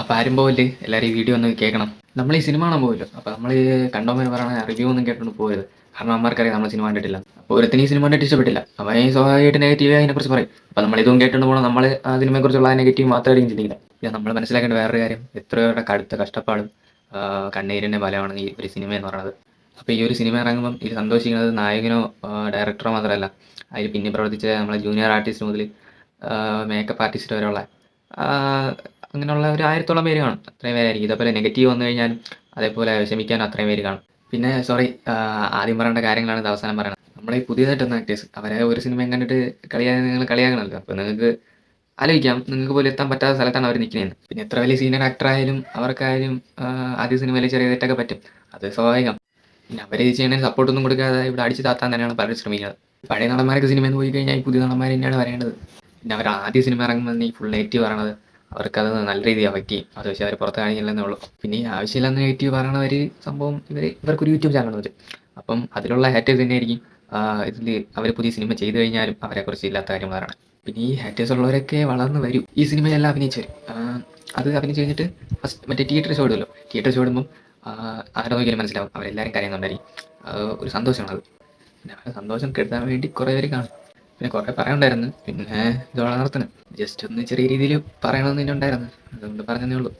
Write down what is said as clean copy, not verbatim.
അപ്പോൾ ആരും പോവില്ലേ, എല്ലാവരും ഈ വീഡിയോ ഒന്ന് കേൾക്കണം. നമ്മൾ ഈ സിനിമ കാണാൻ പോവില്ലോ, അപ്പോൾ നമ്മൾ ഈ കണ്ടവന്മാർ പറയണ റിവ്യൂ ഒന്നും കേട്ടോണ്ട് പോകരുത്. കാരണം അമ്മമാർക്കറിയാം നമ്മൾ സിനിമ കണ്ടിട്ടില്ല. അപ്പോൾ ഒരുത്തിന് ഈ സിനിമ കണ്ടിട്ട് ഇഷ്ടപ്പെട്ടില്ല, അവൻ ഈ സ്വാഭാവികമായിട്ട് നെഗറ്റീവ് അതിനെക്കുറിച്ച് പറയും. അപ്പോൾ നമ്മൾ ഇതും കേട്ടുകൊണ്ട് പോകണം, നമ്മൾ ആ സിനിമയെക്കുറിച്ചുള്ള ആ നെഗറ്റീവ് മാത്രമായിരിക്കും ചിന്തിക്കുന്നത്. പിന്നെ നമ്മൾ മനസ്സിലാക്കേണ്ട വേറൊരു കാര്യം, എത്രയോടെ കടുത്ത കഷ്ടപ്പാടും കണ്ണീരിൻ്റെ ഫലമാണ് ഈ ഒരു സിനിമ എന്ന് പറയുന്നത്. അപ്പോൾ ഈ ഒരു സിനിമ ഇറങ്ങുമ്പം ഇത് സന്തോഷിക്കുന്നത് നായകനോ ഡയറക്ടറോ മാത്രമല്ല, അതിൽ പിന്നെ പ്രവർത്തിച്ച നമ്മളെ ജൂനിയർ ആർട്ടിസ്റ്റ് മുതൽ മേക്കപ്പ് ആർട്ടിസ്റ്റ് വരെയുള്ള അങ്ങനെയുള്ള ഒരു 1000-ഓളം പേര് കാണും. അത്രയും പേരായിരിക്കും. ഇതേപോലെ നെഗറ്റീവ് വന്നു കഴിഞ്ഞാലും അതേപോലെ വിഷമിക്കാനും അത്രയും പേര് കാണും. പിന്നെ സോറി, ആദ്യം പറയേണ്ട കാര്യങ്ങളാണ് ഇത് അവസാനം പറയണത്. നമ്മളെ ഈ പുതിയതായിട്ട് വന്ന ആക്ടേഴ്സ് അവരെ ഒരു സിനിമയും കണ്ടിട്ട് നിങ്ങൾ കളിയാക്കണമല്ലോ. അപ്പോൾ നിങ്ങൾക്ക് ആലോചിക്കാം, നിങ്ങൾക്ക് പോലും എത്താൻ പറ്റാത്ത സ്ഥലത്താണ് അവർ നിൽക്കുന്നതെന്ന്. പിന്നെ എത്ര വലിയ സീനിയർ ആക്ടറായാലും അവർക്കായാലും ആദ്യ സിനിമയിൽ ചെറിയ തെറ്റൊക്കെ പറ്റും, അത് സ്വാഭാവികം. പിന്നെ അവർ ചെയ്യണതിന് സപ്പോർട്ടൊന്നും കൊടുക്കാതെ ഇവിടെ അടിച്ച് താത്താൻ തന്നെയാണ് പലരും ശ്രമിക്കുന്നത്. പഴയ നടന്മാരൊക്കെ സിനിമയിൽ പോയി കഴിഞ്ഞാൽ ഈ പുതിയ നടന്മാർ തന്നെയാണ് വരേണ്ടത്. പിന്നെ അവർ ആദ്യ സിനിമ ഇറങ്ങുമ്പോൾ ഈ ഫുൾ നെഗറ്റീവ് പറയണത് അവർക്കത് നല്ല രീതിയിൽ അഫക്റ്റ് ചെയ്യും. അത് പക്ഷേ അവർ പുറത്ത് കാണിക്കില്ലെന്നേ ഉള്ളൂ. പിന്നെ ഈ ആവശ്യമില്ലാത്ത നെഗറ്റീവ് പറയണവർ സംഭവം ഇവർക്കൊരു യൂട്യൂബ് ചാനൽ വെച്ച്, അപ്പം അതിലുള്ള ഹാറ്റേഴ്സ് തന്നെയായിരിക്കും ഇതിൽ അവർ പുതിയ സിനിമ ചെയ്തു കഴിഞ്ഞാലും അവരെക്കുറിച്ച് ഇല്ലാത്ത കാര്യം പറയണം. പിന്നെ ഈ ഹാറ്റേഴ്സ് ഉള്ളവരൊക്കെ വളർന്ന് വരും, ഈ സിനിമയെല്ലാം അഭിനയിച്ച് വരും. അത് അഭിനയിച്ച് കഴിഞ്ഞിട്ട് ഫസ്റ്റ് മറ്റേ തിയേറ്റർ ഷോ ഇടുമല്ലോ, തിയേറ്റർ ഷോ ഇടുമ്പം ആരെ നോക്കിയാലും മനസ്സിലാവും അവരെല്ലാവരും കരയുന്നുണ്ടായിരിക്കും. ഒരു സന്തോഷമാണത്. പിന്നെ അവരുടെ സന്തോഷം കെടുത്താൻ വേണ്ടി കുറേ പേര് കാണും. പിന്നെ കുറേ പറയാനുണ്ടായിരുന്നു, പിന്നെ ഇതോടെ നിർത്തണം. ജസ്റ്റ് ഒന്ന് ചെറിയ രീതിയിൽ പറയണമെന്ന് തന്നെ ഉണ്ടായിരുന്നു, അതുകൊണ്ട് പറഞ്ഞതേ ഉള്ളൂ.